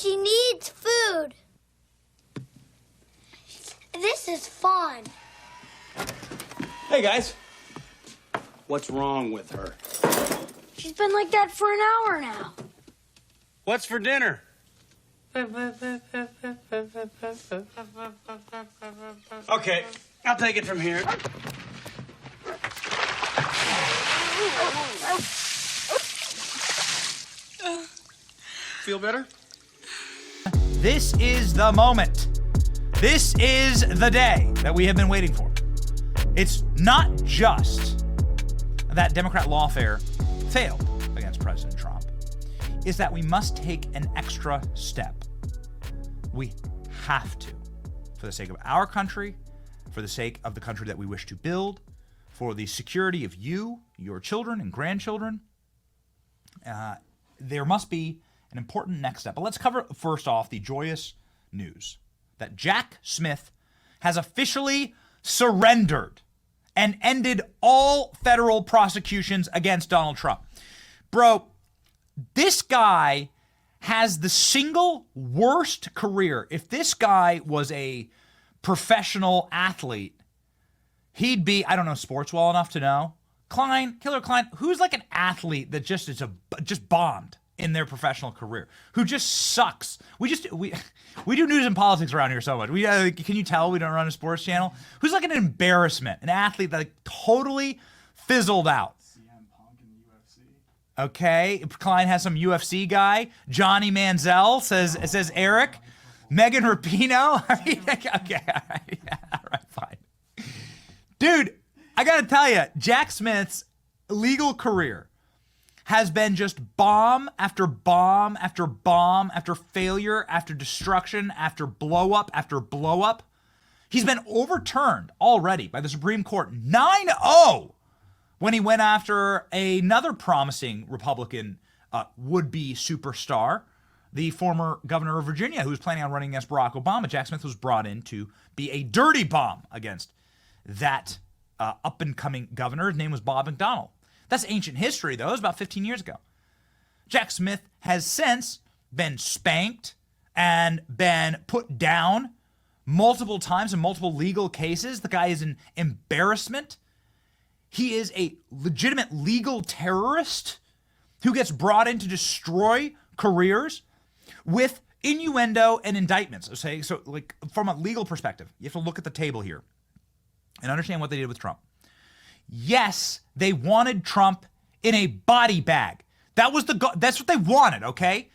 She needs food. This is fun. Hey, guys. What's wrong with her? She's been like that for an hour now. What's for dinner? Okay, I'll take it from here. Feel better? This is the moment. This is the day that we have been waiting for. It's not just that Democrat lawfare failed against President Trump. It's that we must take an extra step. We have to, for the sake of our country, for the sake of the country that we wish to build, for the security of you, your children and grandchildren. There must be an important next step. But let's cover first off the joyous news that Jack Smith has officially surrendered and ended all federal prosecutions against Donald Trump. Bro, this guy has the single worst career. If this guy was a professional athlete, he'd be, I don't know sports well enough to know. Killer Klein, who's like an athlete that just bombed in their professional career, who just sucks. We do news and politics around here so much. Can you tell we don't run a sports channel? Who's like an embarrassment, an athlete that like totally fizzled out. Okay, Klein has some UFC guy. Johnny Manziel says Eric. Megan Rapinoe. I mean, okay, all right, fine. Dude, I gotta tell you, Jack Smith's legal career has been just bomb after bomb after bomb after failure after destruction after blow up after blow up. He's been overturned already by the Supreme Court 9-0 when he went after another promising Republican would-be superstar, the former governor of Virginia, who was planning on running against Barack Obama. Jack Smith was brought in to be a dirty bomb against that up-and-coming governor. His name was Bob McDonnell. That's ancient history, though. It was about 15 years ago. Jack Smith has since been spanked and been put down multiple times in multiple legal cases. The guy is an embarrassment. He is a legitimate legal terrorist who gets brought in to destroy careers with innuendo and indictments. Okay, so like from a legal perspective, you have to look at the table here and understand what they did with Trump. Yes, they wanted Trump in a body bag. That's what they wanted, okay?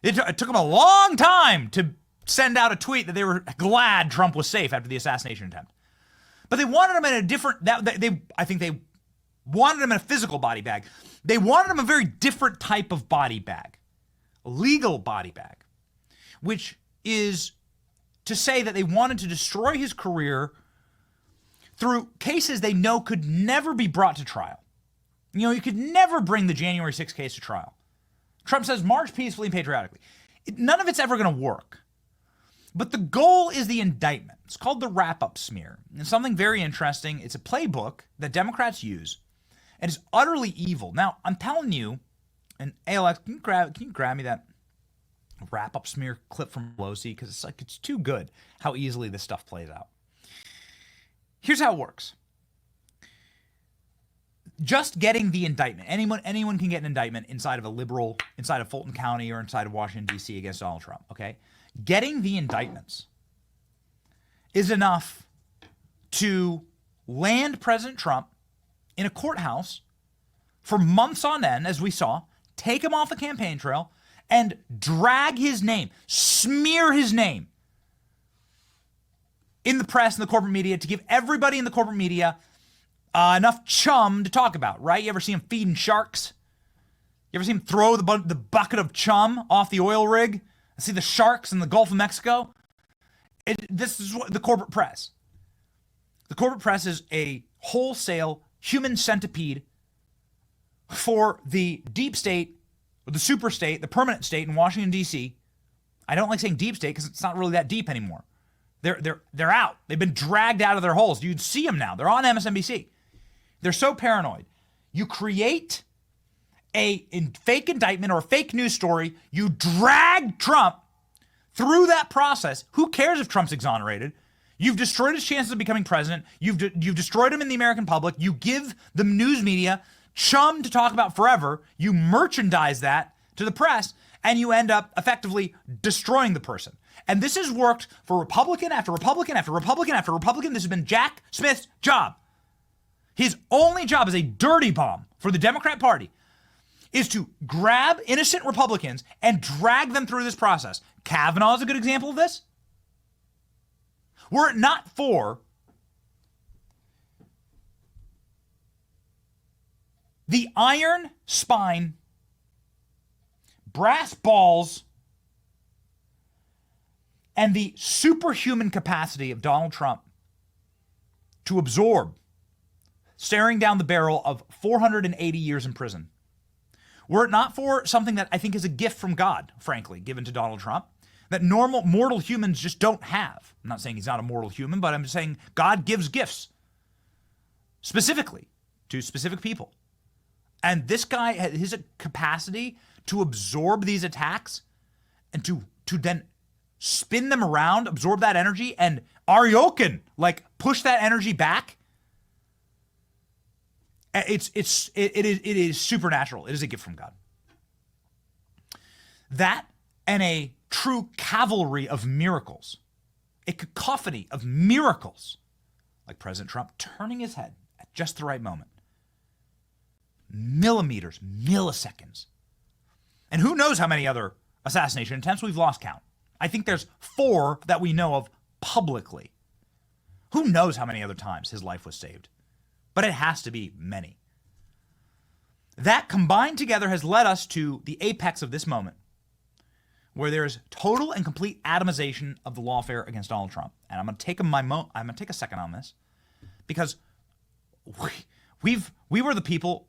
It took them a long time to send out a tweet that they were glad Trump was safe after the assassination attempt. But they wanted him in a different, I think they wanted him in a physical body bag. They wanted him a very different type of body bag, a legal body bag, which is to say that they wanted to destroy his career through cases they know could never be brought to trial. You know, you could never bring the January 6th case to trial. Trump says march peacefully and patriotically. None of it's ever going to work. But the goal is the indictment. It's called the wrap-up smear. And something very interesting, it's a playbook that Democrats use, and it's utterly evil. Now, I'm telling you, and ALX, can you grab me that wrap-up smear clip from Pelosi? Because it's too good how easily this stuff plays out. Here's how it works. Just getting the indictment. Anyone can get an indictment inside of Fulton County or inside of Washington, D.C. against Donald Trump, okay? Getting the indictments is enough to land President Trump in a courthouse for months on end, as we saw, take him off the campaign trail, and drag his name, smear his name in the press and the corporate media to give everybody in the corporate media enough chum to talk about, right? You ever see him feeding sharks? You ever see him throw the bucket of chum off the oil rig? See the sharks in the Gulf of Mexico? This is what the corporate press. The corporate press is a wholesale human centipede for the deep state, or the super state, the permanent state in Washington, D.C. I don't like saying deep state because it's not really that deep anymore. They're out. They've been dragged out of their holes. You'd see them now. They're on MSNBC. They're so paranoid. You create a fake indictment or a fake news story. You drag Trump through that process, who cares if Trump's exonerated? You've destroyed his chances of becoming president. You've destroyed him in the American public. You give the news media chum to talk about forever. You merchandise that to the press, and you end up effectively destroying the person. And this has worked for Republican after Republican after Republican after Republican. This has been Jack Smith's job. His only job as a dirty bomb for the Democrat Party is to grab innocent Republicans and drag them through this process. Kavanaugh is a good example of this. Were it not for the iron spine, brass balls, and the superhuman capacity of Donald Trump to absorb staring down the barrel of 480 years in prison, were it not for something that I think is a gift from God, frankly, given to Donald Trump, that normal mortal humans just don't have. I'm not saying he's not a mortal human, but I'm just saying God gives gifts specifically to specific people. And this guy, his capacity to absorb these attacks and to then spin them around, absorb that energy, and Ariokin, like, push that energy back. It is supernatural. It is a gift from God. That and a true cavalry of miracles, a cacophony of miracles, like President Trump turning his head at just the right moment. Millimeters, milliseconds. And who knows how many other assassination attempts? We've lost count. I think there's 4 that we know of publicly. Who knows how many other times his life was saved? But it has to be many. That combined together has led us to the apex of this moment, where there is total and complete atomization of the lawfare against Donald Trump. And I'm going to take a second on this, because we were the people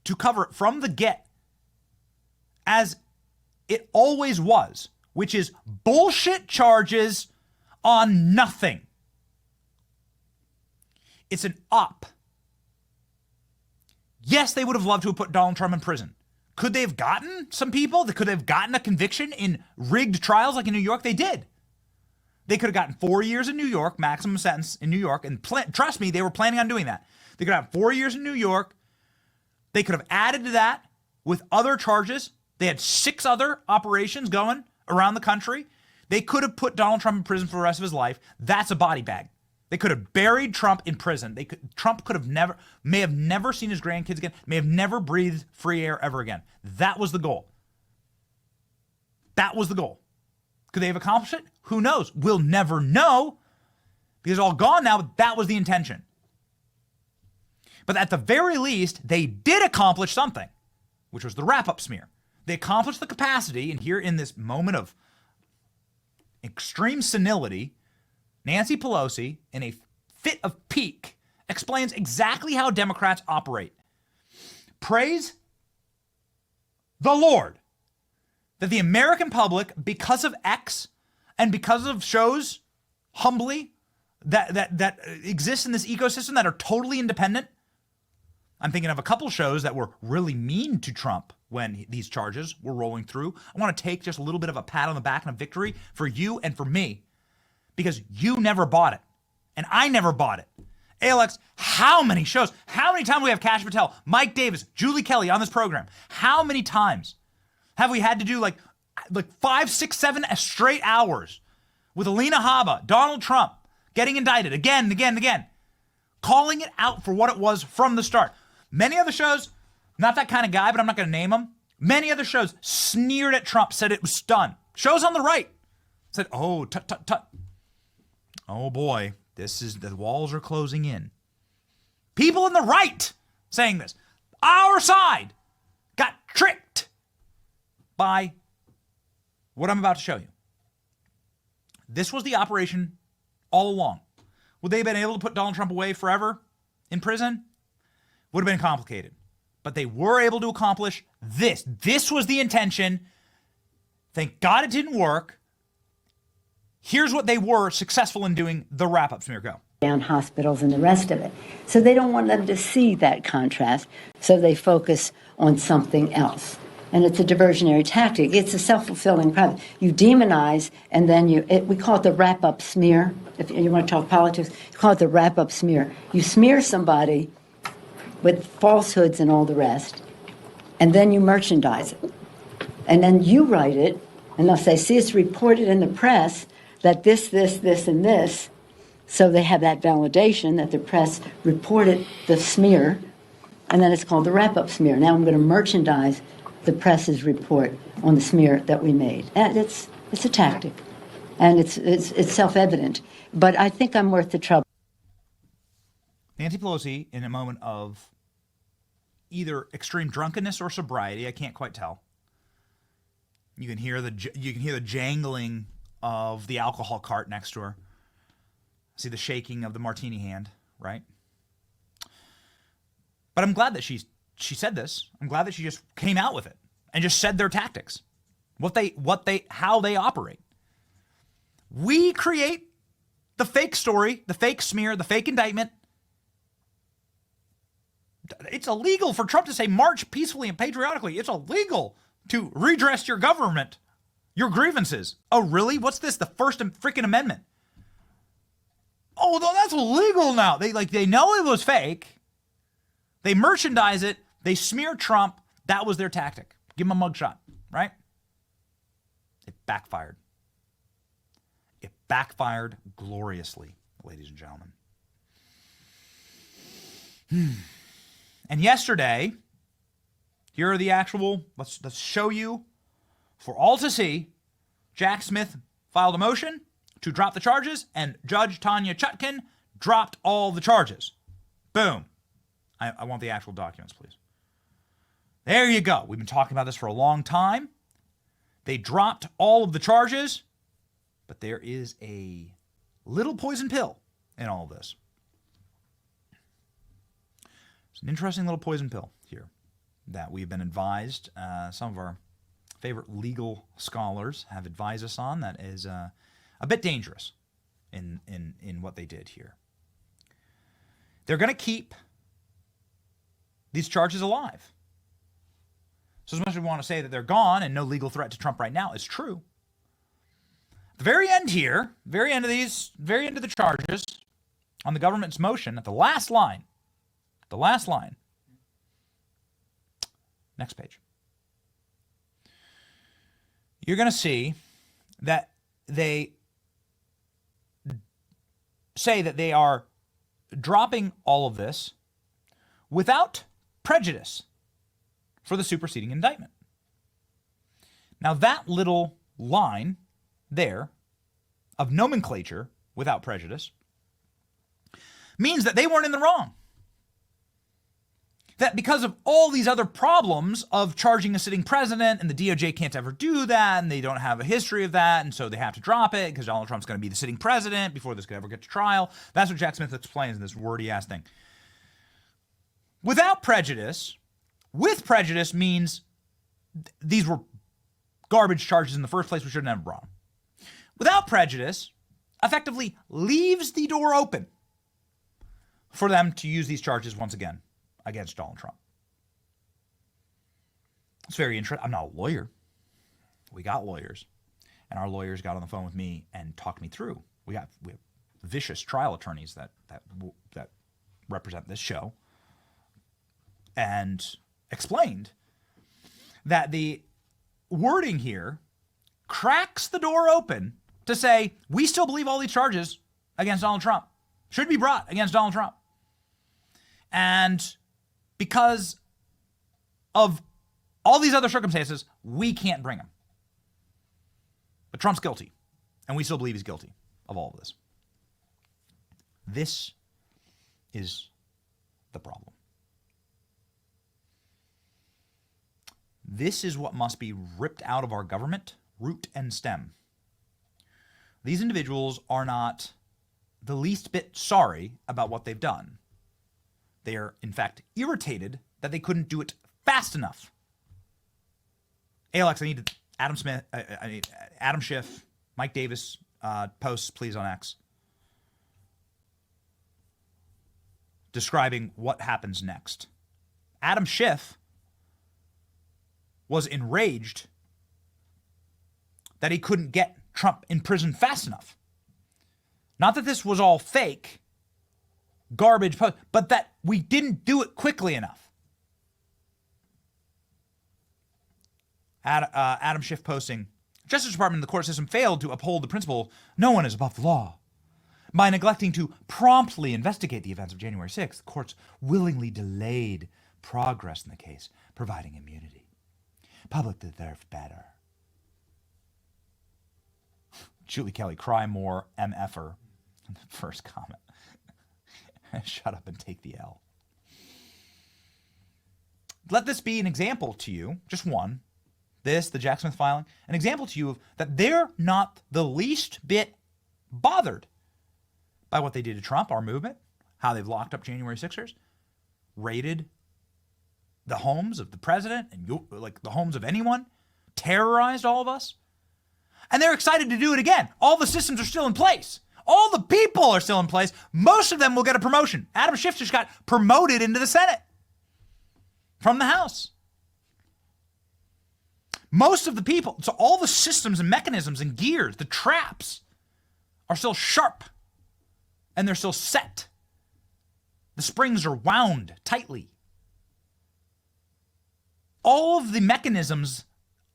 to cover it from the get, as it always was, which is bullshit charges on nothing. It's an op. Yes, they would have loved to have put Donald Trump in prison. Could they have gotten some people? Could they have gotten a conviction in rigged trials like in New York? They did. They could have gotten 4 years in New York, maximum sentence in New York, and trust me, they were planning on doing that. They could have 4 years in New York. They could have added to that with other charges. They had 6 other operations going around the country. They could have put Donald Trump in prison for the rest of his life. That's a body bag. They could have buried Trump in prison. Trump may have never seen his grandkids again, may have never breathed free air ever again. That was the goal. That was the goal. Could they have accomplished it? Who knows? We'll never know, because it's all gone now, but that was the intention. But at the very least, they did accomplish something, which was the wrap-up smear. They accomplished the capacity, and here in this moment of extreme senility, Nancy Pelosi, in a fit of pique, explains exactly how Democrats operate. Praise the Lord that the American public, because of X and because of shows, humbly, that exist in this ecosystem that are totally independent. I'm thinking of a couple shows that were really mean to Trump when these charges were rolling through. I want to take just a little bit of a pat on the back and a victory for you and for me, because you never bought it, and I never bought it. ALX, how many shows, how many times we have Kash Patel, Mike Davis, Julie Kelly on this program? How many times have we had to do like 5, 6, 7 straight hours with Alina Habba, Donald Trump, getting indicted again and again and again, calling it out for what it was from the start? Many other shows, not that kind of guy, but I'm not going to name them. Many other shows sneered at Trump, said it was done. Shows on the right said, oh, tut, tut, tut. Oh boy, the walls are closing in. People on the right saying this. Our side got tricked by what I'm about to show you. This was the operation all along. Would they have been able to put Donald Trump away forever in prison? Would have been complicated. But they were able to accomplish this. This was the intention. Thank God it didn't work. Here's what they were successful in doing, the wrap-up smear. Go. Down hospitals and the rest of it. So they don't want them to see that contrast, so they focus on something else. And it's a diversionary tactic. It's a self-fulfilling prophecy. You demonize, and then we call it the wrap-up smear. If you want to talk politics, you call it the wrap-up smear. You smear somebody with falsehoods and all the rest, and then you merchandise it. And then you write it, and they'll say, see, it's reported in the press that this, and this. So they have that validation that the press reported the smear, and then it's called the wrap-up smear. Now I'm going to merchandise the press's report on the smear that we made. And it's a tactic, and it's self-evident. But I think I'm worth the trouble. Nancy Pelosi, in a moment of either extreme drunkenness or sobriety, I can't quite tell. You can hear the jangling of the alcohol cart next to her. See the shaking of the martini hand, right? But I'm glad that she said this. I'm glad that she just came out with it and just said their tactics, how they operate. We create the fake story, the fake smear, the fake indictment. It's illegal for Trump to say march peacefully and patriotically. It's illegal to redress your government, your grievances. Oh, really? What's this? The First freaking Amendment. Oh, no, that's illegal now. They know it was fake. They merchandise it. They smear Trump. That was their tactic. Give him a mugshot, right? It backfired. It backfired gloriously, ladies and gentlemen. And yesterday, here are the actual, let's show you for all to see. Jack Smith filed a motion to drop the charges, and Judge Tanya Chutkan dropped all the charges. Boom. I want the actual documents, please. There you go. We've been talking about this for a long time. They dropped all of the charges, but there is a little poison pill in all of this. It's an interesting little poison pill here that we've been advised. Some of our favorite legal scholars have advised us on that is a bit dangerous in what they did here. They're going to keep these charges alive. So as much as we want to say that they're gone and no legal threat to Trump right now is true, at the very end here, very end of the charges on the government's motion, at the last line, next page, you're going to see that they say that they are dropping all of this without prejudice for the superseding indictment. Now that little line there of nomenclature, without prejudice, means that they weren't in the wrong. That because of all these other problems of charging a sitting president, and the DOJ can't ever do that, and they don't have a history of that, and so they have to drop it because Donald Trump's going to be the sitting president before this could ever get to trial. That's what Jack Smith explains in this wordy-ass thing. Without prejudice, with prejudice means these were garbage charges in the first place. We shouldn't have brought them. Without prejudice effectively leaves the door open for them to use these charges once again against Donald Trump. It's very interesting. I'm not a lawyer. We got lawyers, and our lawyers got on the phone with me and talked me through. We have vicious trial attorneys that represent this show, and explained that the wording here cracks the door open to say we still believe all these charges against Donald Trump should be brought against Donald Trump. And because of all these other circumstances, we can't bring him. But Trump's guilty, and we still believe he's guilty of all of this. This is the problem. This is what must be ripped out of our government, root and stem. These individuals are not the least bit sorry about what they've done. They are, in fact, irritated that they couldn't do it fast enough. Alex, I need Adam Schiff, Mike Davis posts, please, on X, describing what happens next. Adam Schiff was enraged that he couldn't get Trump in prison fast enough. Not that this was all fake, garbage, but that we didn't do it quickly enough. Adam Schiff posting, Justice Department and the court system failed to uphold the principle, no one is above the law. By neglecting to promptly investigate the events of January 6th, the courts willingly delayed progress in the case, providing immunity. Public deserved better. Julie Kelly, cry more, MFer. First comment. Shut up and take the L. Let this be an example to you, just one, this, the Jack Smith filing, an example to you of that they're not the least bit bothered by what they did to Trump, our movement, how they've locked up January 6ers, raided the homes of the president and like the homes of anyone, terrorized all of us. And they're excited to do it again. All the systems are still in place. All the people are still in place. Most of them will get a promotion. Adam Schiff just got promoted into the Senate from the House. Most of the people, so all the systems and mechanisms and gears, the traps, are still sharp and they're still set. The springs are wound tightly. All of the mechanisms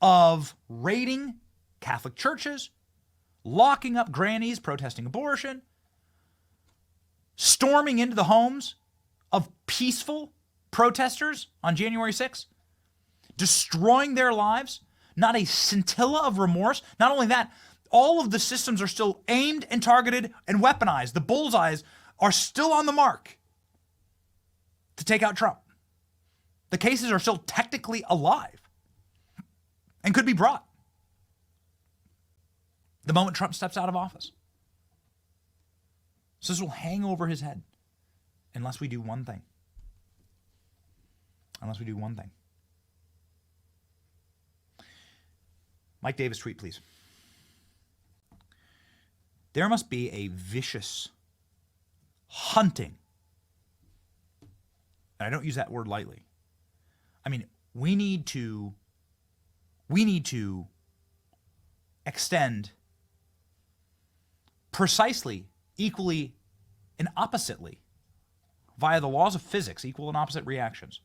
of raiding Catholic churches, locking up grannies protesting abortion, storming into the homes of peaceful protesters on January 6th, destroying their lives, not a scintilla of remorse. Not only that, all of the systems are still aimed and targeted and weaponized. The bullseyes are still on the mark to take out Trump. The cases are still technically alive and could be brought the moment Trump steps out of office. So this will hang over his head unless we do one thing. Unless we do one thing. Mike Davis tweet, please. There must be a vicious hunting. And I don't use that word lightly. I mean, we need to extend precisely, equally, and oppositely, via the laws of physics, equal and opposite reactions,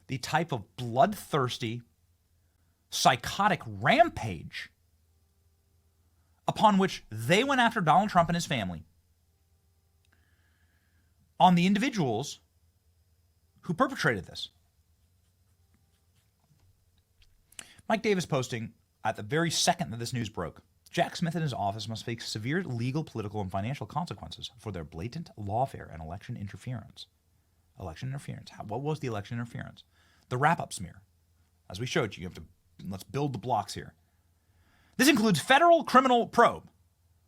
the type of bloodthirsty, psychotic rampage upon which they went after Donald Trump and his family on the individuals who perpetrated this. Mike Davis posting at the very second that this news broke, Jack Smith and his office must face severe legal, political, and financial consequences for their blatant lawfare and election interference. Election interference. What was the election interference? The wrap-up smear. As we showed you, let's build the blocks here. This includes federal criminal probe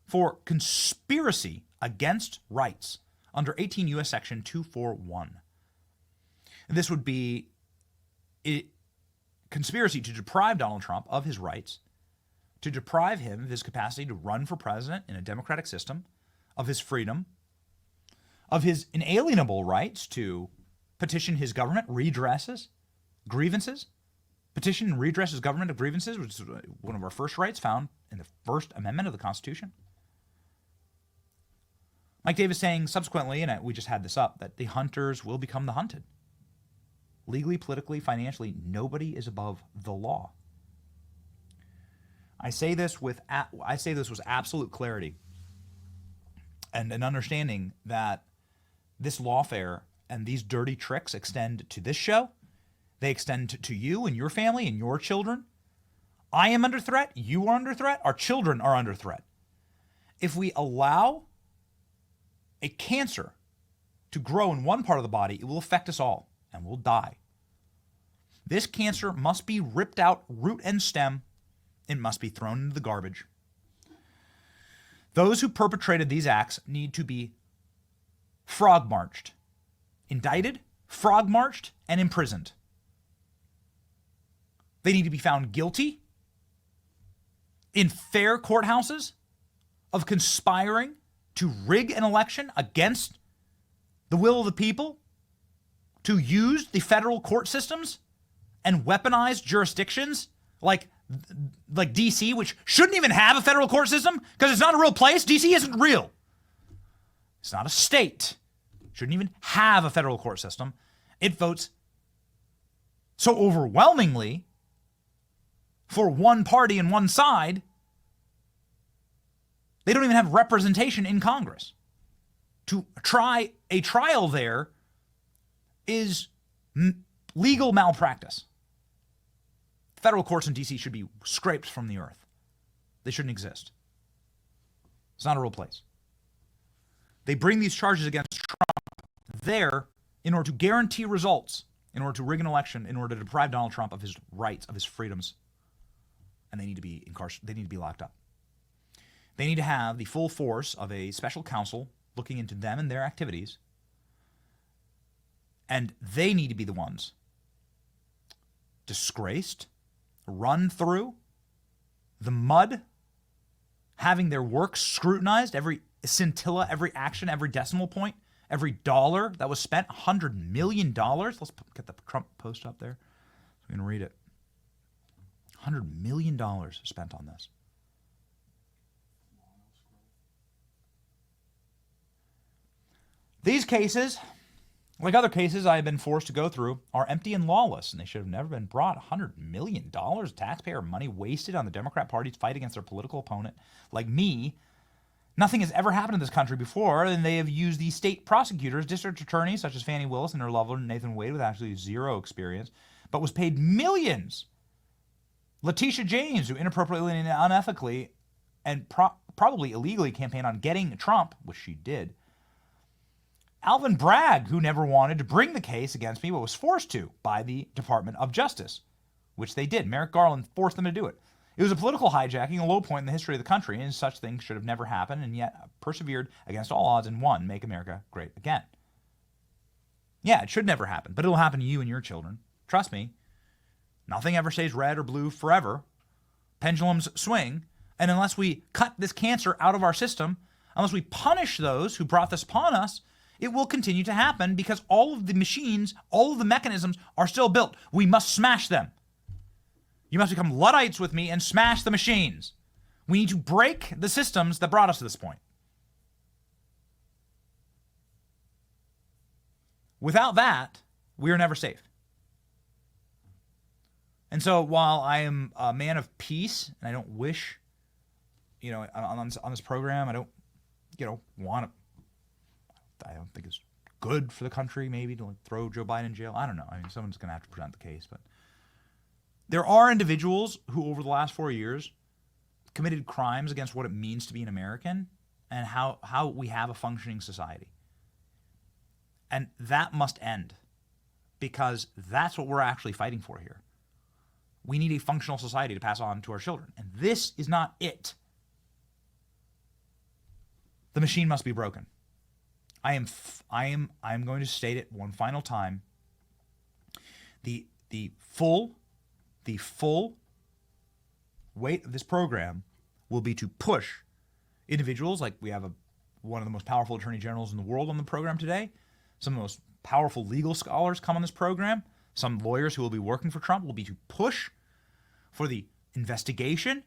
for conspiracy against rights under 18 U.S. Section 241. This would be conspiracy to deprive Donald Trump of his rights, to deprive him of his capacity to run for president in a democratic system, of his freedom, of his inalienable rights to petition his government, grievances, petition and redress his government of grievances, which is one of our first rights found in the First Amendment of the Constitution. Mike Davis saying subsequently, and we just had this up, that the hunters will become the hunted. Legally, politically, financially, nobody is above the law. I say this with absolute clarity and an understanding that this lawfare and these dirty tricks extend to this show. They extend to you and your family and your children. I am under threat. You are under threat. Our children are under threat. If we allow a cancer to grow in one part of the body, it will affect us all and we'll die. This cancer must be ripped out root and stem. It must be thrown into the garbage. Those who perpetrated these acts need to be frog-marched, indicted, frog-marched, and imprisoned. They need to be found guilty in fair courthouses of conspiring to rig an election against the will of the people, to use the federal court systems and weaponized jurisdictions like DC, which shouldn't even have a federal court system because it's not a real place. DC isn't real. It's not a state. Shouldn't even have a federal court system. It votes so overwhelmingly for one party and one side, they don't even have representation in Congress. To try a trial there is legal malpractice. Federal courts in D.C. should be scraped from the earth. They shouldn't exist. It's not a real place. They bring these charges against Trump there in order to guarantee results, in order to rig an election, in order to deprive Donald Trump of his rights, of his freedoms. And they need to be they need to be locked up. They need to have the full force of a special counsel looking into them and their activities. And they need to be the ones disgraced, run through the mud, having their work scrutinized, every scintilla, every action, every decimal point, every dollar that was spent, $100 million. Let's get the Trump post up there. I'm going to read it. $100 million spent on this. These cases, like other cases I have been forced to go through, are empty and lawless, and they should have never been brought. $100 million taxpayer money wasted on the Democrat Party's fight against their political opponent, like me. Nothing has ever happened in this country before, and they have used these state prosecutors, district attorneys such as Fannie Willis and her lover Nathan Wade with actually zero experience, but was paid millions. Letitia James, who inappropriately and unethically and probably illegally campaigned on getting Trump, which she did. Alvin Bragg, who never wanted to bring the case against me but was forced to by the Department of Justice, which they did. Merrick Garland forced them to do it. It was a political hijacking, a low point in the history of the country, and such things should have never happened, and yet persevered against all odds and won, Make America Great Again. Yeah, it should never happen, but it'll happen to you and your children. Trust me. Nothing ever stays red or blue forever. Pendulums swing, and unless we cut this cancer out of our system, unless we punish those who brought this upon us, it will continue to happen because all of the machines, all of the mechanisms are still built. We must smash them. You must become Luddites with me and smash the machines. We need to break the systems that brought us to this point. Without that, we are never safe. And so while I am a man of peace, and I don't wish, on this program, I don't, want to, I don't think it's good for the country maybe to throw Joe Biden in jail. I don't know. I mean, someone's going to have to present the case, but there are individuals who over the last 4 years committed crimes against what it means to be an American and how we have a functioning society. And that must end because that's what we're actually fighting for here. We need a functional society to pass on to our children. And this is not it. The machine must be broken. I am going to state it one final time. The full weight of this program will be to push individuals, like we have one of the most powerful attorney generals in the world on the program today. Some of the most powerful legal scholars come on this program. Some lawyers who will be working for Trump will be to push for the investigation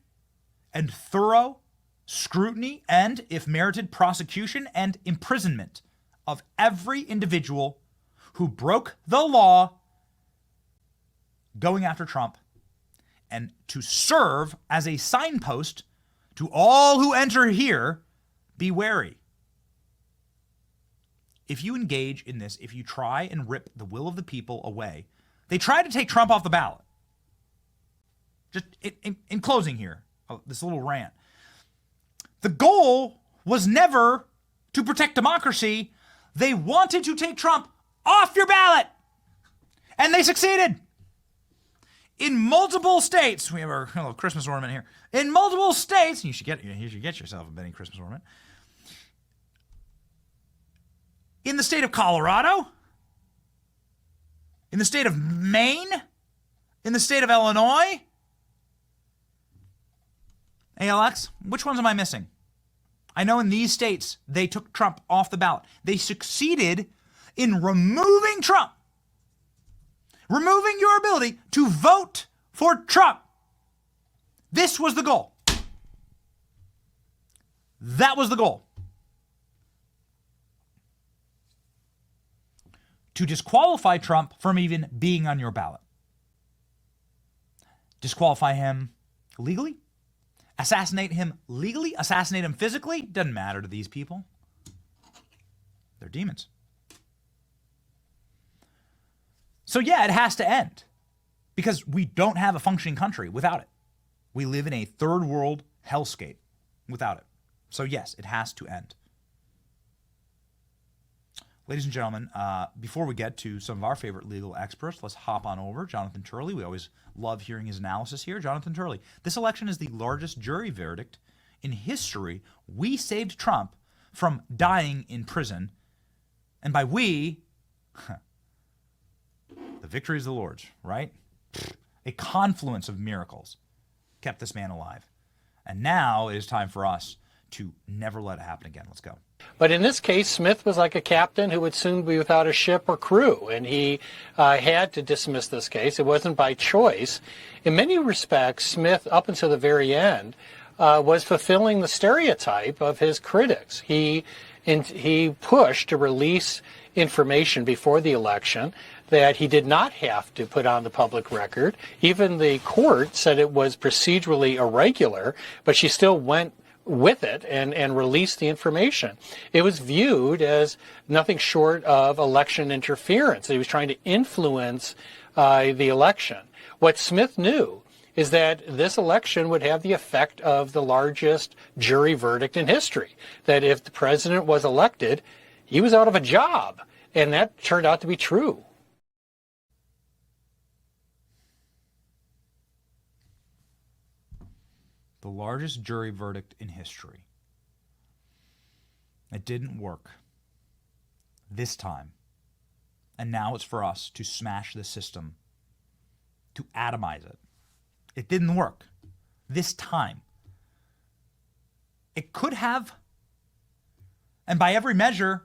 and thorough scrutiny and, if merited, prosecution and imprisonment of every individual who broke the law going after Trump, and to serve as a signpost to all who enter here, be wary. If you engage in this, if you try and rip the will of the people away, they tried to take Trump off the ballot. Just in closing here, this little rant. The goal was never to protect democracy. They wanted to take Trump off your ballot. And they succeeded. In multiple states, we have our little Christmas ornament here. In multiple states, you should get yourself a Benny Christmas ornament. In the state of Colorado, in the state of Maine, in the state of Illinois. Hey, Alex, which ones am I missing? I know in these states, they took Trump off the ballot. They succeeded in removing Trump removing your ability to vote for Trump. This was the goal. That was the goal. To disqualify Trump from even being on your ballot. Disqualify him legally? Assassinate him legally? Assassinate him physically? Doesn't matter to these people. They're demons. So yeah, it has to end. Because we don't have a functioning country without it. We live in a third world hellscape without it. So yes, it has to end. Ladies and gentlemen, before we get to some of our favorite legal experts, let's hop on over. Jonathan Turley, we always love hearing his analysis here. Jonathan Turley, this election is the largest jury verdict in history. We saved Trump from dying in prison. And by we, the victory is the Lord's, right? A confluence of miracles kept this man alive. And now it is time for us to never let it happen again. Let's go. But in this case, Smith was like a captain who would soon be without a ship or crew, and he had to dismiss this case. It wasn't by choice. In many respects, Smith, up until the very end, was fulfilling the stereotype of his critics. He pushed to release information before the election that he did not have to put on the public record. Even the court said it was procedurally irregular, but she still went with it and released the information. It was viewed as nothing short of election interference. He was trying to influence the election. What Smith knew is that this election would have the effect of the largest jury verdict in history, that if the president was elected, he was out of a job. And that turned out to be true. The largest jury verdict in history. It didn't work this time. And now it's for us to smash the system, to atomize it. It didn't work this time. It could have, and by every measure,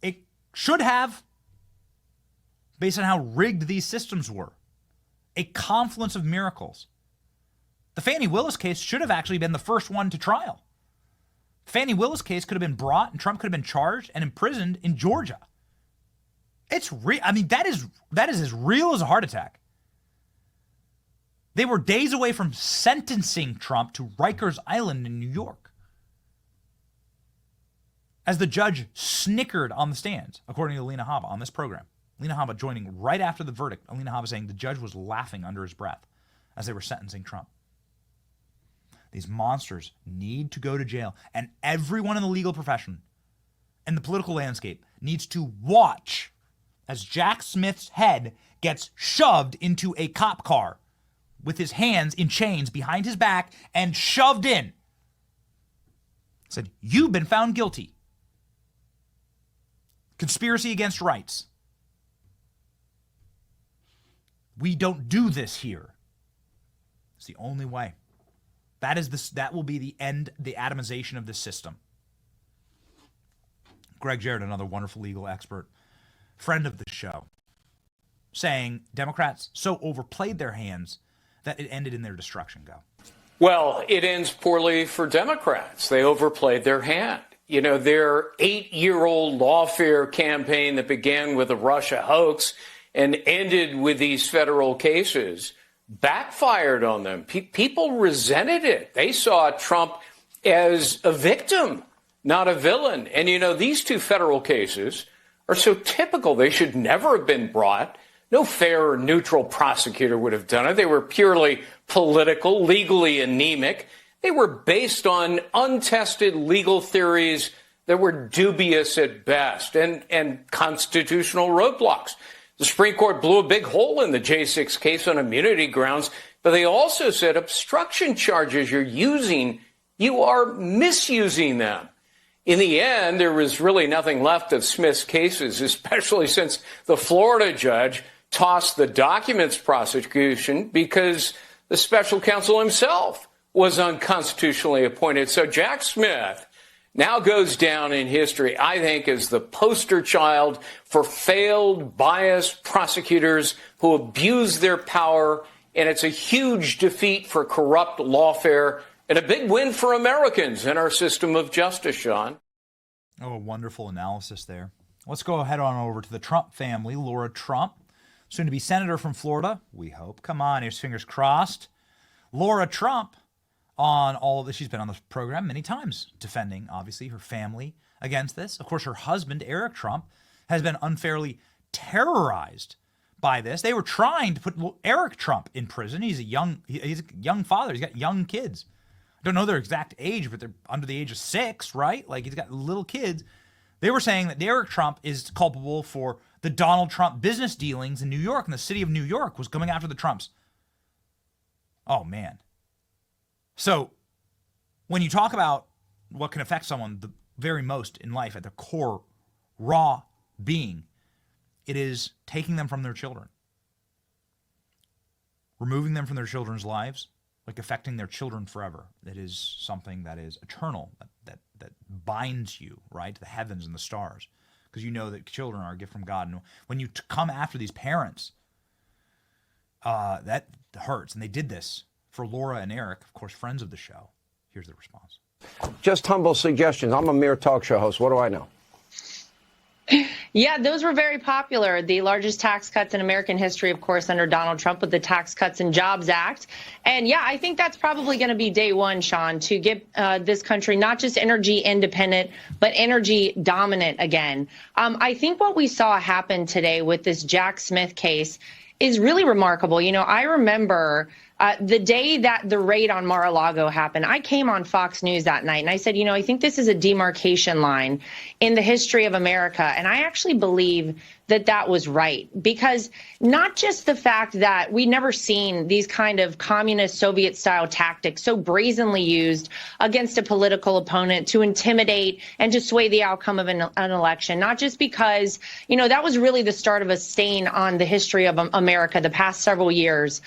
it should have, based on how rigged these systems were. A confluence of miracles. The Fani Willis case should have actually been the first one to trial. Fani Willis case could have been brought and Trump could have been charged and imprisoned in Georgia. It's real. I mean, that is as real as a heart attack. They were days away from sentencing Trump to Rikers Island in New York. As the judge snickered on the stands, according to Alina Habba on this program. Alina Habba joining right after the verdict. Alina Habba saying the judge was laughing under his breath as they were sentencing Trump. These monsters need to go to jail. And everyone in the legal profession and the political landscape needs to watch as Jack Smith's head gets shoved into a cop car with his hands in chains behind his back and shoved in. Said, "You've been found guilty. Conspiracy against rights. We don't do this here." It's the only way. That will be the end, the atomization of this system. Greg Jarrett, another wonderful legal expert, friend of the show, saying Democrats so overplayed their hands that it ended in their destruction. Go. Well, it ends poorly for Democrats. They overplayed their hand. You know, their 8-year-old lawfare campaign that began with a Russia hoax and ended with these federal cases backfired on them. People resented it. They saw Trump as a victim, not a villain. And, you know, these two federal cases are so typical. They should never have been brought. No fair or neutral prosecutor would have done it. They were purely political, legally anemic. They were based on untested legal theories that were dubious at best and constitutional roadblocks. The Supreme Court blew a big hole in the J6 case on immunity grounds, but they also said obstruction charges you are misusing them. In the end, there was really nothing left of Smith's cases, especially since the Florida judge tossed the documents prosecution because the special counsel himself was unconstitutionally appointed. So Jack Smith now goes down in history, I think, as the poster child for failed, biased prosecutors who abuse their power. And it's a huge defeat for corrupt lawfare and a big win for Americans in our system of justice, Sean. Oh, a wonderful analysis there. Let's go ahead on over to the Trump family. Laura Trump, soon to be senator from Florida, we hope. Come on, here's fingers crossed. Laura Trump, on all of this, she's been on this program many times, defending, obviously, her family against this. Of course, her husband, Eric Trump, has been unfairly terrorized by this. They were trying to put Eric Trump in prison. He's a young father. He's got young kids. I don't know their exact age, but they're under the age of 6, right? Like, he's got little kids. They were saying that Eric Trump is culpable for the Donald Trump business dealings in New York, and the city of New York was coming after the Trumps. Oh, man. So when you talk about what can affect someone the very most in life at their core, raw being, it is taking them from their children, removing them from their children's lives, like affecting their children forever. That is something that is eternal, that binds you, right, to the heavens and the stars, because you know that children are a gift from God. And when you come after these parents, that hurts. And they did this for Laura and Eric, of course, friends of the show. Here's the response. Just humble suggestions. I'm a mere talk show host. What do I know? Yeah, those were very popular. The largest tax cuts in American history, of course, under Donald Trump with the Tax Cuts and Jobs Act. And yeah, I think that's probably going to be day one, Sean, to get this country not just energy independent, but energy dominant again. I think what we saw happen today with this Jack Smith case is really remarkable. You know, I remember the day that the raid on Mar-a-Lago happened, I came on Fox News that night and I said, you know, I think this is a demarcation line in the history of America. And I actually believe that that was right, because not just the fact that we never seen these kind of communist Soviet style tactics so brazenly used against a political opponent to intimidate and to sway the outcome of an election, not just because, you know, that was really the start of a stain on the history of America the past several years,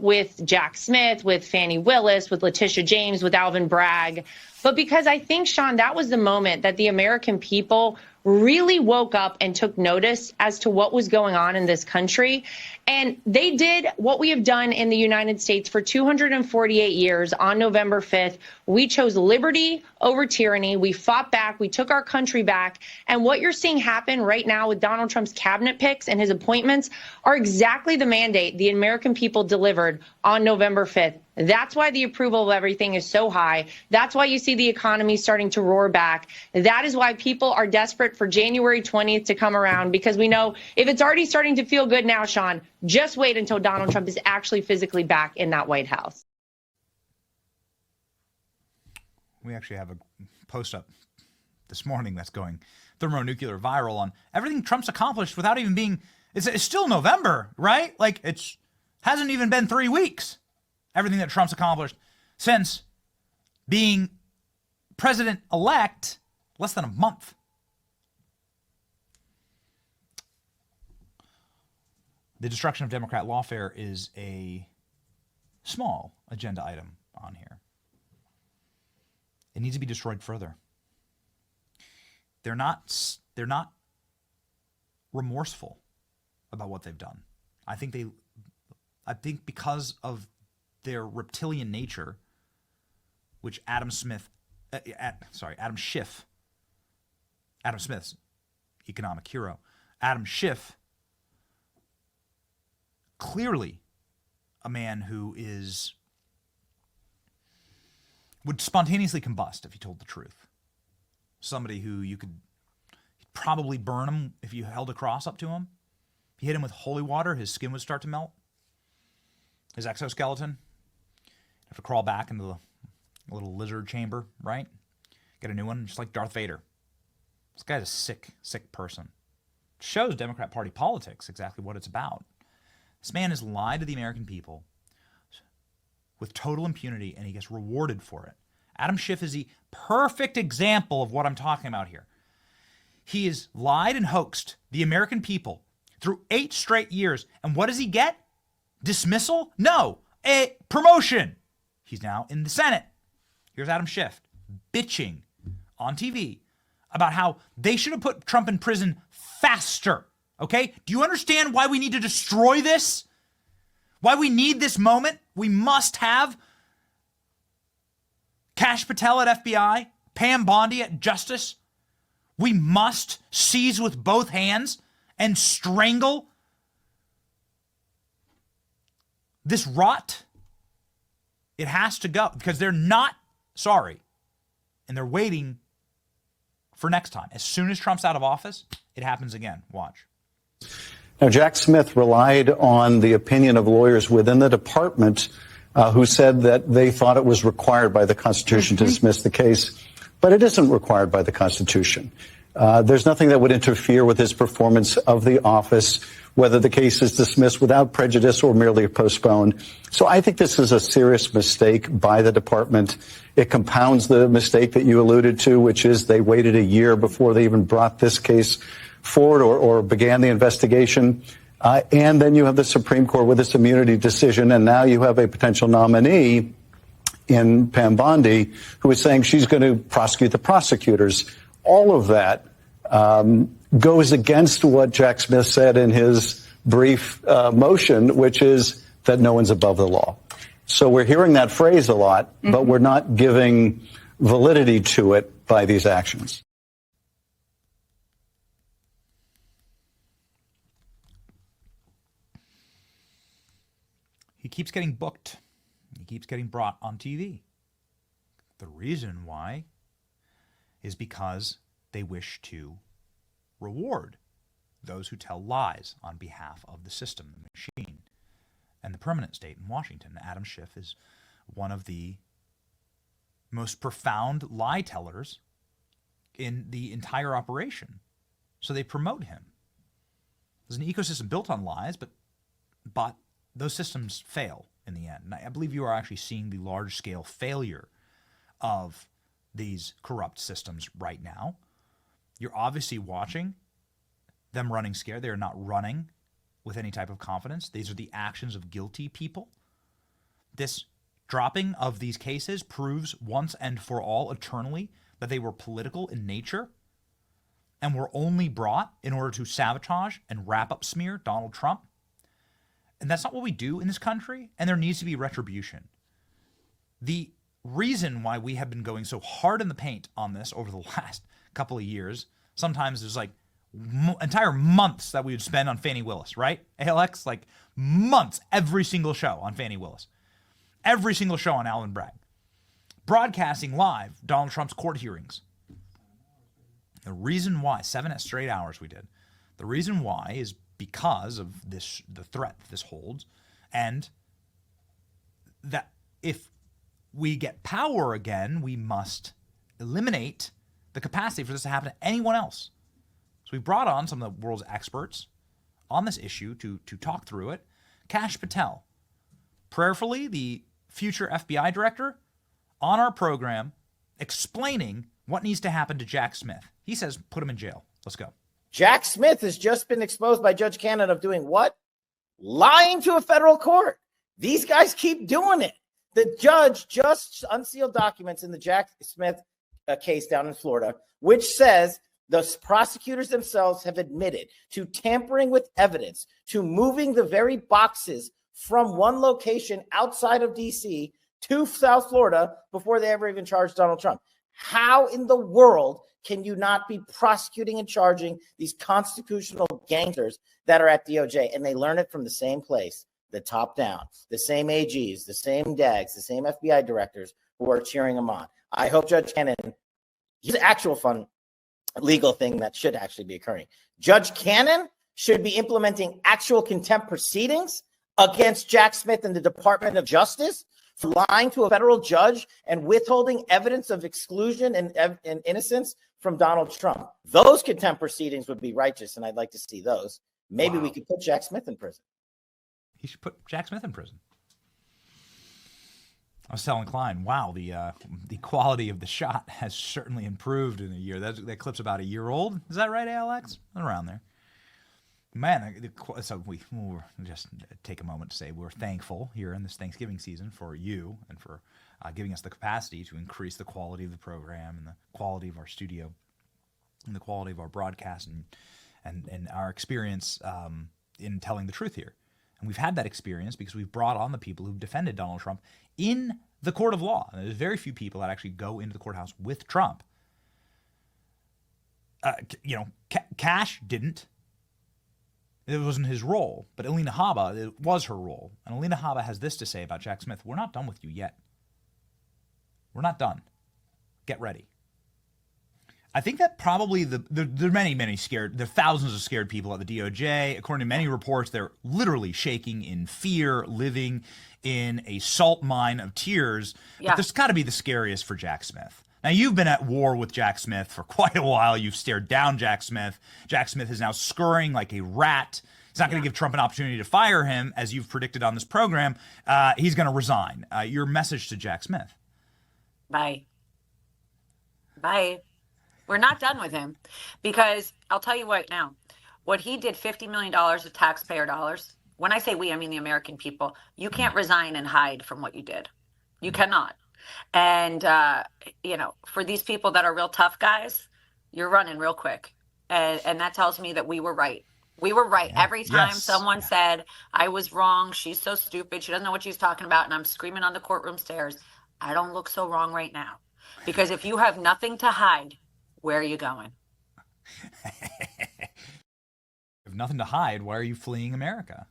with Jack Smith, with Fannie Willis, with Letitia James, with Alvin Bragg. But because I think, Sean, that was the moment that the American people really woke up and took notice as to what was going on in this country. And they did what we have done in the United States for 248 years. On November 5th, we chose liberty over tyranny. We fought back. We took our country back. And what you're seeing happen right now with Donald Trump's cabinet picks and his appointments are exactly the mandate the American people delivered on November 5th. That's why the approval of everything is so high. That's why you see the economy starting to roar back. That is why people are desperate for January 20th to come around, because we know if it's already starting to feel good now, Sean, just wait until Donald Trump is actually physically back in that White House. We actually have a post up this morning that's going thermonuclear viral on everything Trump's accomplished without even being, it's still November, right? Like, it's hasn't even been 3 weeks. Everything that Trump's accomplished since being president-elect less than a month. The destruction of Democrat lawfare is a small agenda item on here. It needs to be destroyed further. They're not remorseful about what they've done. I think because of their reptilian nature, which Adam Smith's economic hero, Adam Schiff, clearly a man who would spontaneously combust if he told the truth. Somebody who you'd probably burn him if you held a cross up to him. If you hit him with holy water, his skin would start to melt. His exoskeleton, have to crawl back into the little lizard chamber, right? Get a new one, just like Darth Vader. This guy's a sick person. Shows Democrat Party politics exactly what it's about. This man has lied to the American people with total impunity, and he gets rewarded for it. Adam Schiff is the perfect example of what I'm talking about here. He has lied and hoaxed the American people through 8 straight years, and what does he get? Dismissal? No, a promotion. He's now in the Senate. Here's Adam Schiff bitching on TV about how they should have put Trump in prison faster. Okay? Do you understand why we need to destroy this? Why we need this moment? We must have Kash Patel at FBI, Pam Bondi at Justice. We must seize with both hands and strangle this rot. It has to go because they're not sorry. And they're waiting for next time. As soon as Trump's out of office, it happens again. Watch. Now, Jack Smith relied on the opinion of lawyers within the department who said that they thought it was required by the Constitution to dismiss the case, but it isn't required by the Constitution. There's nothing that would interfere with his performance of the office, whether the case is dismissed without prejudice or merely postponed. So I think this is a serious mistake by the department. It compounds the mistake that you alluded to, which is they waited a year before they even brought this case forward or began the investigation. And then you have the Supreme Court with this immunity decision, and now you have a potential nominee in Pam Bondi who is saying she's going to prosecute the prosecutors. All of that goes against what Jack Smith said in his brief motion, which is that no one's above the law. So we're hearing that phrase a lot, but we're not giving validity to it by these actions. He keeps getting booked. He keeps getting brought on TV. The reason why is because they wish to reward those who tell lies on behalf of the system, the machine, and the permanent state in Washington. Adam Schiff is one of the most profound lie tellers in the entire operation. So they promote him. There's an ecosystem built on lies, but those systems fail in the end. And I believe you are actually seeing the large-scale failure of these corrupt systems right now. You're obviously watching them running scared. They are not running with any type of confidence. These are the actions of guilty people. This dropping of these cases proves once and for all eternally that they were political in nature and were only brought in order to sabotage and wrap-up smear Donald Trump. And that's not what we do in this country, and there needs to be retribution. The reason why we have been going so hard in the paint on this over the last couple of years, sometimes there's like entire months that we would spend on Fani Willis, right? ALX, like months, every single show on Fani Willis. Every single show on Alvin Bragg. Broadcasting live Donald Trump's court hearings. The reason why, 7 straight hours we did. The reason why is because of this, the threat this holds, and that if we get power again, we must eliminate the capacity for this to happen to anyone else. So we brought on some of the world's experts on this issue to talk through it. Kash Patel, prayerfully the future FBI director, on our program explaining what needs to happen to Jack Smith. He says, put him in jail. Let's go. Jack Smith has just been exposed by Judge Cannon of doing what? Lying to a federal court. These guys keep doing it. The judge just unsealed documents in the Jack Smith case down in Florida, which says the prosecutors themselves have admitted to tampering with evidence, to moving the very boxes from one location outside of D.C. to South Florida before they ever even charged Donald Trump. How in the world can you not be prosecuting and charging these constitutional gangsters that are at DOJ? And they learn it from the same place, the top down, the same AGs, the same DAGs, the same FBI directors who are cheering them on. I hope Judge Cannon, he's an actual fun legal thing that should actually be occurring. Judge Cannon should be implementing actual contempt proceedings against Jack Smith and the Department of Justice for lying to a federal judge and withholding evidence of exclusion and innocence from Donald Trump. Those contempt proceedings would be righteous, and I'd like to see those. Maybe we could put Jack Smith in prison. He should put Jack Smith in prison. I was telling Klein, wow, the quality of the shot has certainly improved in a year. That clip's about a year old. Is that right, Alex? Around there. Man, so we'll just take a moment to say we're thankful here in this Thanksgiving season for you and for giving us the capacity to increase the quality of the program and the quality of our studio and the quality of our broadcast and our experience in telling the truth here. And we've had that experience because we've brought on the people who've defended Donald Trump in the court of law. And there's very few people that actually go into the courthouse with Trump. Cash didn't. It wasn't his role. But Alina Habba, it was her role. And Alina Habba has this to say about Jack Smith. We're not done with you yet. We're not done. Get ready. I think that probably there are many scared, there are thousands of scared people at the DOJ. According to many reports, they're literally shaking in fear, living in a salt mine of tears. Yeah. But this got to be the scariest for Jack Smith. Now, you've been at war with Jack Smith for quite a while. You've stared down Jack Smith. Jack Smith is now scurrying like a rat. He's not going to give Trump an opportunity to fire him, as you've predicted on this program. He's going to resign. Your message to Jack Smith? Bye. We're not done with him, because I'll tell you right now, what he did, $50 million of taxpayer dollars. When I say we, I mean the American people. You can't resign and hide from what you did. You cannot. And, for these people that are real tough guys, you're running real quick. And that tells me that we were right. We were right. Yeah. Every time Yes. someone said, I was wrong, she's so stupid, she doesn't know what she's talking about, and I'm screaming on the courtroom stairs, I don't look so wrong right now. Because if you have nothing to hide, where are you going? Have nothing to hide. Why are you fleeing America?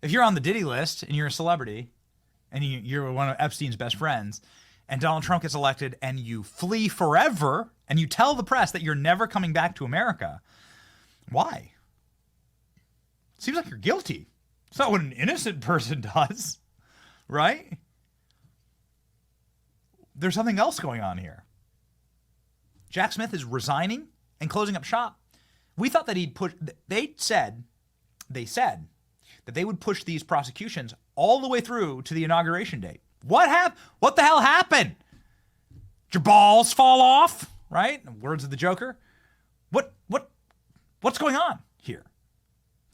If you're on the Diddy list and you're a celebrity and you're one of Epstein's best friends and Donald Trump gets elected and you flee forever and you tell the press that you're never coming back to America, why? Seems like you're guilty. It's not what an innocent person does, right? There's something else going on here. Jack Smith is resigning and closing up shop. We thought that he'd push. They said that they would push these prosecutions all the way through to the inauguration date. What the hell happened? Did your balls fall off? Right? Words of the Joker. What's going on here?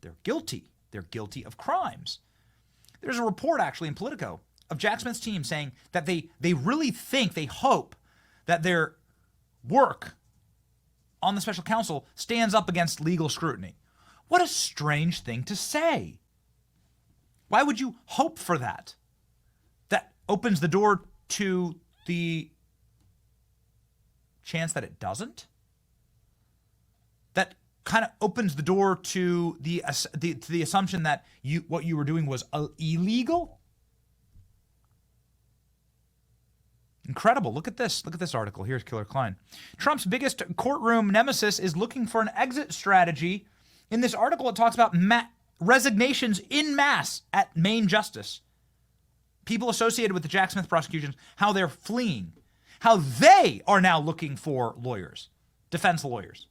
They're guilty. They're guilty of crimes. There's a report actually in Politico of Jack Smith's team saying that they really think, they hope that their work on the special counsel stands up against legal scrutiny. What a strange thing to say. Why would you hope for that? That opens the door to the chance that it doesn't? That kind of opens the door to the assumption that what you were doing was illegal? Incredible. Look at this. Look at this article. Here's Killer Klein. Trump's biggest courtroom nemesis is looking for an exit strategy. In this article, it talks about resignations en masse at Maine Justice. People associated with the Jack Smith prosecutions, how they're fleeing, how they are now looking for lawyers, defense lawyers.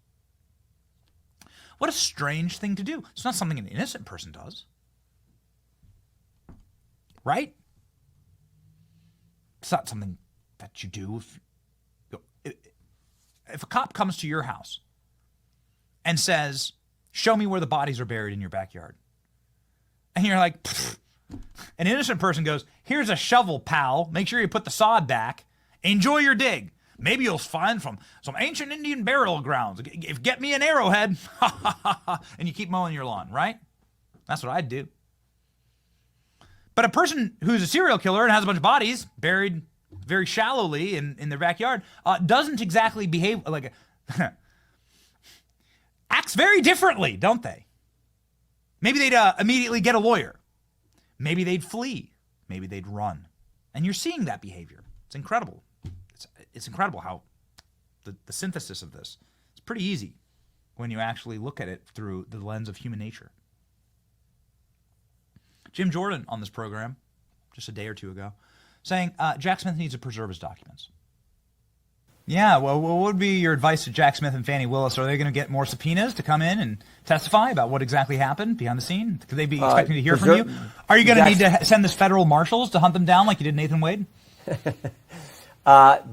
What a strange thing to do. It's not something an innocent person does. Right? It's not something that you do. If a cop comes to your house and says, show me where the bodies are buried in your backyard, and you're like, pfft. An innocent person goes, here's a shovel, pal. Make sure you put the sod back. Enjoy your dig. Maybe you'll find from some ancient Indian burial grounds. Get me an arrowhead. And you keep mowing your lawn, right? That's what I'd do. But a person who's a serial killer and has a bunch of bodies buried very shallowly in their backyard doesn't exactly behave like acts very differently, don't they? Maybe they'd immediately get a lawyer. Maybe they'd flee. Maybe they'd run. And you're seeing that behavior. It's incredible. It's incredible how the synthesis of this. It's pretty easy when you actually look at it through the lens of human nature. Jim Jordan on this program, just a day or two ago, saying Jack Smith needs to preserve his documents. Yeah, well, what would be your advice to Jack Smith and Fani Willis? Are they going to get more subpoenas to come in and testify about what exactly happened behind the scene? Could they be expecting to hear from you? Are you going to need to send this federal marshals to hunt them down like you did Nathan Wade?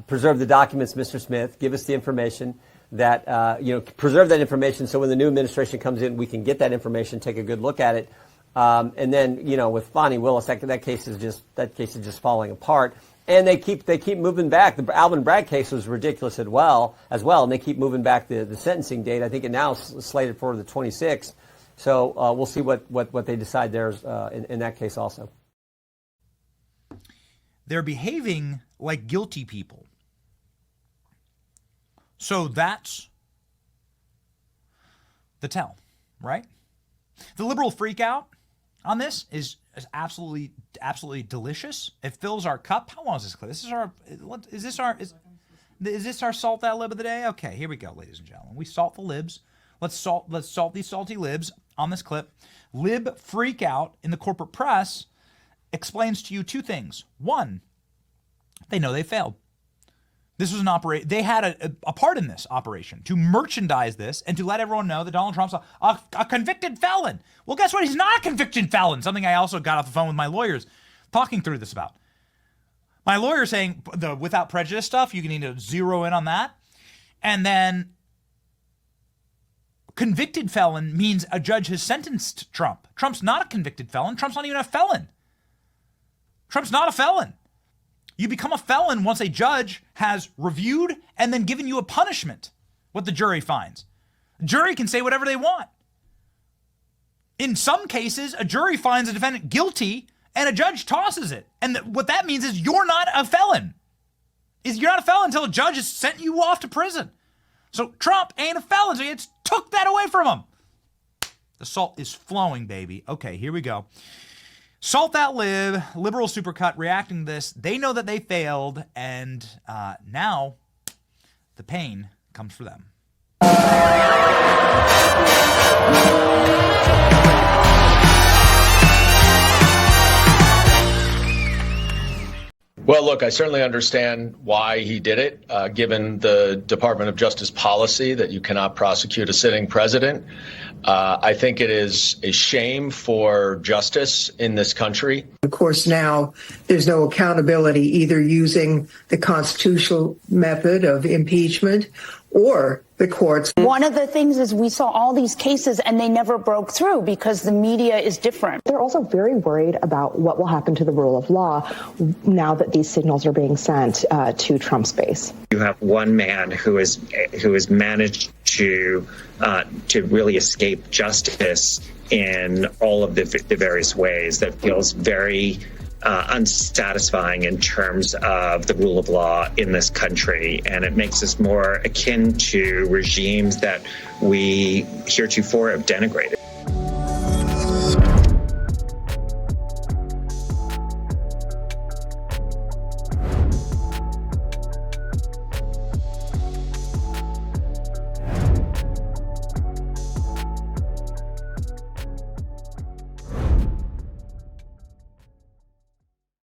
Preserve the documents, Mr. Smith. Give us the information that, preserve that information so when the new administration comes in, we can get that information, take a good look at it. And then, with Fani Willis, that case is just falling apart. And they keep moving back. The Alvin Bragg case was ridiculous as well, and they keep moving back the sentencing date. I think it now is slated for the 26th. So we'll see what they decide there in that case also. They're behaving like guilty people. So that's the tell, right? The liberal freak out on this is absolutely delicious. It fills our cup. How long is this clip? Is this our salt that lib of the day? Okay, here we go, ladies and gentlemen. We salt the libs. Let's salt these salty libs on this clip. Lib freak out in the corporate press explains to you two things. One, they know they failed. This was an operation. They had a part in this operation to merchandise this and to let everyone know that Donald Trump's a convicted felon. Well, guess what? He's not a convicted felon. Something I also got off the phone with my lawyers talking through this about. My lawyer saying the without prejudice stuff, you can need to zero in on that. And then convicted felon means a judge has sentenced Trump. Trump's not a convicted felon. Trump's not even a felon. Trump's not a felon. You become a felon once a judge has reviewed and then given you a punishment, what the jury finds. A jury can say whatever they want. In some cases, a jury finds a defendant guilty and a judge tosses it. And what that means is you're not a felon. You're not a felon until a judge has sent you off to prison. So Trump ain't a felon, so you took that away from him. The salt is flowing, baby. Okay, here we go. Salt that lib, liberal supercut reacting to this. They know that they failed, and now the pain comes for them. Well, look, I certainly understand why he did it, given the Department of Justice policy that you cannot prosecute a sitting president. I think it is a shame for justice in this country. Of course, now there's no accountability, either using the constitutional method of impeachment or the courts. One of the things is we saw all these cases and they never broke through because the media is different. They're also very worried about what will happen to the rule of law now that these signals are being sent to Trump's base. You have one man who has managed to really escape justice in all of the various ways that feels very unsatisfying in terms of the rule of law in this country. And it makes us more akin to regimes that we heretofore have denigrated.